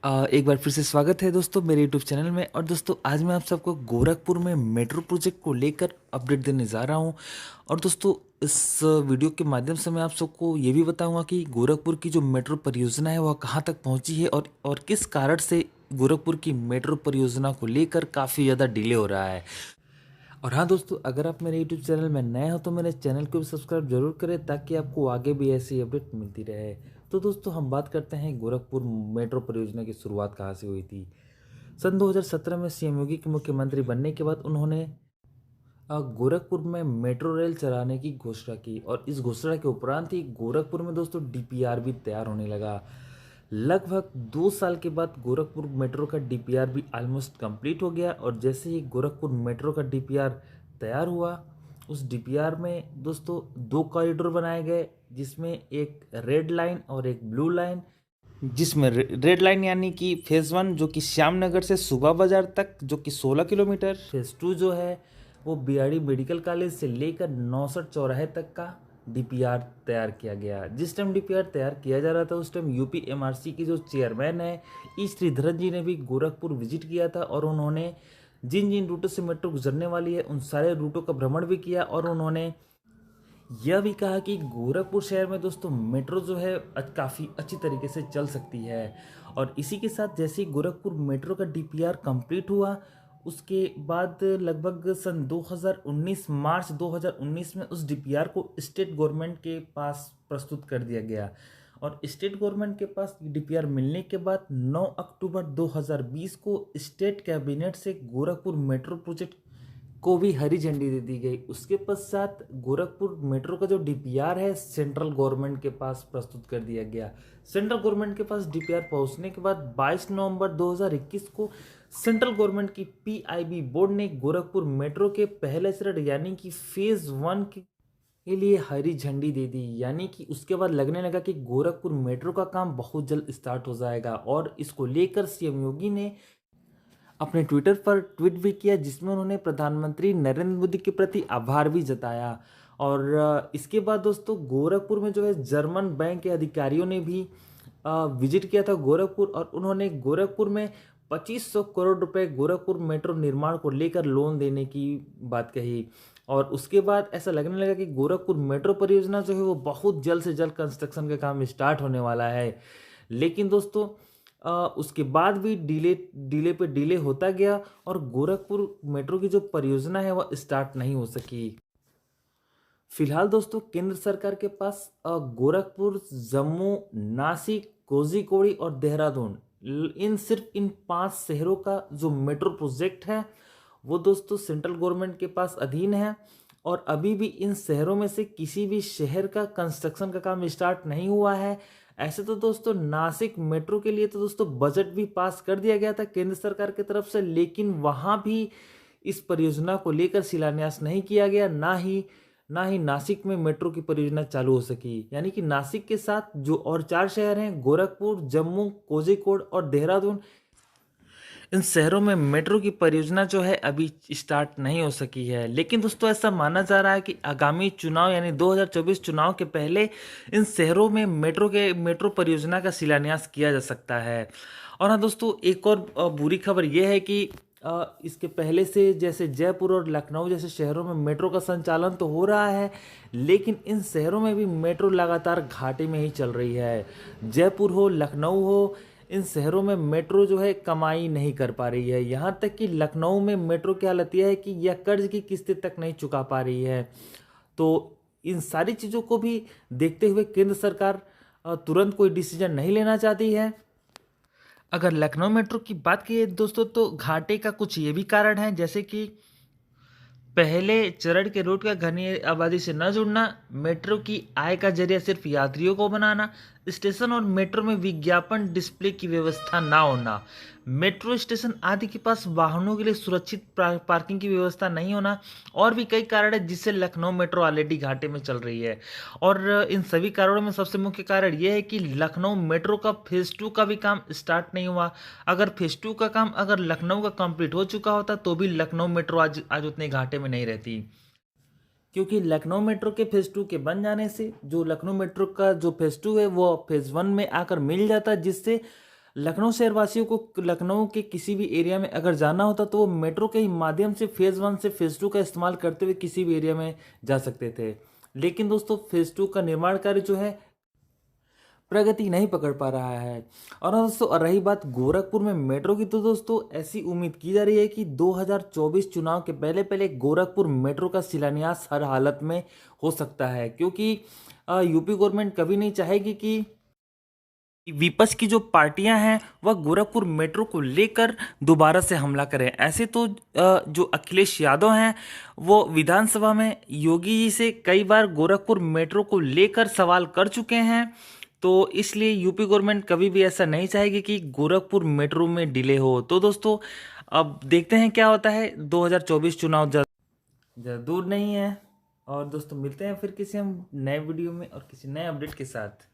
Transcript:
एक बार फिर से स्वागत है दोस्तों मेरे यूट्यूब चैनल में। और दोस्तों आज मैं आप सबको गोरखपुर में मेट्रो प्रोजेक्ट को लेकर अपडेट देने जा रहा हूं। और दोस्तों इस वीडियो के माध्यम से मैं आप सबको ये भी बताऊंगा कि गोरखपुर की जो मेट्रो परियोजना है वह कहां तक पहुंची है और किस कारण से गोरखपुर की मेट्रो परियोजना को लेकर काफ़ी ज़्यादा डिले हो रहा है। और हाँ दोस्तों, अगर आप मेरे यूट्यूब चैनल में नए हो तो मेरे चैनल को भी सब्सक्राइब जरूर करें ताकि आपको आगे भी ऐसी अपडेट मिलती रहे। तो दोस्तों हम बात करते हैं गोरखपुर मेट्रो परियोजना की शुरुआत कहाँ से हुई थी। सन 2017 में सीएम योगी के मुख्यमंत्री बनने के बाद उन्होंने गोरखपुर में मेट्रो रेल चलाने की घोषणा की। और इस घोषणा के उपरांत ही गोरखपुर में दोस्तों डीपीआर भी तैयार होने लगा। लगभग 2 साल के बाद गोरखपुर मेट्रो का डीपीआर भी ऑलमोस्ट कंप्लीट हो गया। और जैसे ही गोरखपुर मेट्रो का डीपीआर तैयार हुआ, उस डीपीआर में दोस्तों 2 कॉरिडोर बनाए गए, जिसमें एक रेड लाइन और एक ब्लू लाइन। जिसमें रेड लाइन यानी कि फेज़ 1 जो कि श्यामनगर से सुबह बाजार तक जो कि 16 किलोमीटर, फेज़ 2 जो है वो बीआरडी मेडिकल कॉलेज से लेकर नौसठ चौराहे तक का डीपीआर तैयार किया गया। जिस टाइम डीपीआर तैयार किया जा रहा था उस टाइम यूपी एमआरसी के जो चेयरमैन है ई श्रीधरन जी ने भी गोरखपुर विजिट किया था। और उन्होंने जिन जिन रूटों से मेट्रो गुजरने वाली है उन सारे रूटों का भ्रमण भी किया। और उन्होंने यह भी कहा कि गोरखपुर शहर में दोस्तों मेट्रो जो है काफ़ी अच्छी तरीके से चल सकती है। और इसी के साथ जैसे ही गोरखपुर मेट्रो का डीपीआर कंप्लीट हुआ, उसके बाद लगभग सन 2019 मार्च 2019 में उस डीपीआर को स्टेट गवर्नमेंट के पास प्रस्तुत कर दिया गया। और स्टेट गवर्नमेंट के पास डीपीआर मिलने के बाद 9 अक्टूबर 2020 को स्टेट कैबिनेट से गोरखपुर मेट्रो प्रोजेक्ट को भी हरी झंडी दे दी गई। उसके पश्चात गोरखपुर मेट्रो का जो डीपीआर है सेंट्रल गवर्नमेंट के पास प्रस्तुत कर दिया गया। सेंट्रल गवर्नमेंट के पास डीपीआर पहुंचने के बाद 22 नवंबर 2021 को सेंट्रल गवर्नमेंट की पीआईबी बोर्ड ने गोरखपुर मेट्रो के पहले चरण यानी कि फेज़ 1 के लिए हरी झंडी दे दी। यानी कि उसके बाद लगने लगा कि गोरखपुर मेट्रो का काम बहुत जल्द स्टार्ट हो जाएगा। और इसको लेकर सीएम योगी ने अपने ट्विटर पर ट्वीट भी किया, जिसमें उन्होंने प्रधानमंत्री नरेंद्र मोदी के प्रति आभार भी जताया। और इसके बाद दोस्तों गोरखपुर में जो है जर्मन बैंक के अधिकारियों ने भी विजिट किया था गोरखपुर। और उन्होंने गोरखपुर में 2500 करोड़ रुपए गोरखपुर मेट्रो निर्माण को लेकर लोन देने की बात कही। और उसके बाद ऐसा लगने लगा कि गोरखपुर मेट्रो परियोजना जो है वो बहुत जल्द से जल्द कंस्ट्रक्शन का काम स्टार्ट होने वाला है। लेकिन दोस्तों उसके बाद भी डिले पे डिले होता गया और गोरखपुर मेट्रो की जो परियोजना है वह स्टार्ट नहीं हो सकी। फिलहाल दोस्तों केंद्र सरकार के पास गोरखपुर, जम्मू, नासिक, कोझिकोड और देहरादून, सिर्फ इन 5 शहरों का जो मेट्रो प्रोजेक्ट है वो दोस्तों सेंट्रल गवर्नमेंट के पास अधीन है। और अभी भी इन शहरों में से किसी भी शहर का कंस्ट्रक्शन का काम स्टार्ट नहीं हुआ है। ऐसे तो दोस्तों नासिक मेट्रो के लिए तो दोस्तों बजट भी पास कर दिया गया था केंद्र सरकार की तरफ से, लेकिन वहां भी इस परियोजना को लेकर शिलान्यास नहीं किया गया। ना ही नासिक में मेट्रो की परियोजना चालू हो सकी। यानी कि नासिक के साथ जो और 4 शहर हैं गोरखपुर, जम्मू, कोझिकोड और देहरादून, इन शहरों में मेट्रो की परियोजना जो है अभी स्टार्ट नहीं हो सकी है। लेकिन दोस्तों ऐसा माना जा रहा है कि आगामी चुनाव यानी 2024 चुनाव के पहले इन शहरों में मेट्रो परियोजना का शिलान्यास किया जा सकता है। और हाँ दोस्तों, एक और बुरी खबर यह है कि इसके पहले से जैसे जयपुर और लखनऊ जैसे शहरों में मेट्रो का संचालन तो हो रहा है, लेकिन इन शहरों में भी मेट्रो लगातार घाटे में ही चल रही है। जयपुर हो, लखनऊ हो, इन शहरों में मेट्रो जो है कमाई नहीं कर पा रही है। यहाँ तक कि लखनऊ में मेट्रो की हालत यह है कि यह कर्ज की किस्तें तक नहीं चुका पा रही है। तो इन सारी चीज़ों को भी देखते हुए केंद्र सरकार तुरंत कोई डिसीजन नहीं लेना चाहती है। अगर लखनऊ मेट्रो की बात की दोस्तों तो घाटे का कुछ ये भी कारण है, जैसे कि पहले चरण के रूट का घनी आबादी से न जुड़ना, मेट्रो की आय का जरिया सिर्फ यात्रियों को बनाना, स्टेशन और मेट्रो में विज्ञापन डिस्प्ले की व्यवस्था ना होना, मेट्रो स्टेशन आदि के पास वाहनों के लिए सुरक्षित पार्किंग की व्यवस्था नहीं होना, और भी कई कारण है जिससे लखनऊ मेट्रो ऑलरेडी घाटे में चल रही है। और इन सभी कारणों में सबसे मुख्य कारण यह है कि लखनऊ मेट्रो का फेज़ 2 का भी काम स्टार्ट नहीं हुआ। अगर फेज़ 2 का काम अगर लखनऊ का कंप्लीट हो चुका होता तो भी लखनऊ मेट्रो आज उतने घाटे में नहीं रहती। क्योंकि लखनऊ मेट्रो के फेज़ 2 के बन जाने से जो लखनऊ मेट्रो का जो फेज़ 2 है वो फेज़ 1 में आकर मिल जाता, जिससे लखनऊ शहरवासियों को लखनऊ के किसी भी एरिया में अगर जाना होता तो वो मेट्रो के ही माध्यम से फेज़ 1 से फेज़ 2 का इस्तेमाल करते हुए किसी भी एरिया में जा सकते थे। लेकिन दोस्तों फेज़ 2 का निर्माण कार्य जो है प्रगति नहीं पकड़ पा रहा है। और हाँ दोस्तों, और रही बात गोरखपुर में मेट्रो की, तो दोस्तों ऐसी उम्मीद की जा रही है कि 2024 चुनाव के पहले पहले गोरखपुर मेट्रो का शिलान्यास हर हालत में हो सकता है, क्योंकि यूपी गवर्नमेंट कभी नहीं चाहेगी कि विपक्ष की जो पार्टियां हैं वह गोरखपुर मेट्रो को लेकर दोबारा से हमला करें। ऐसे तो जो अखिलेश यादव हैं वो विधानसभा में योगी जी से कई बार गोरखपुर मेट्रो को लेकर सवाल कर चुके हैं, तो इसलिए यूपी गवर्नमेंट कभी भी ऐसा नहीं चाहेगी कि गोरखपुर मेट्रो में डिले हो। तो दोस्तों अब देखते हैं क्या होता है। 2024 चुनाव ज़्यादा दूर नहीं है। और दोस्तों मिलते हैं फिर किसी हम नए वीडियो में और किसी नए अपडेट के साथ।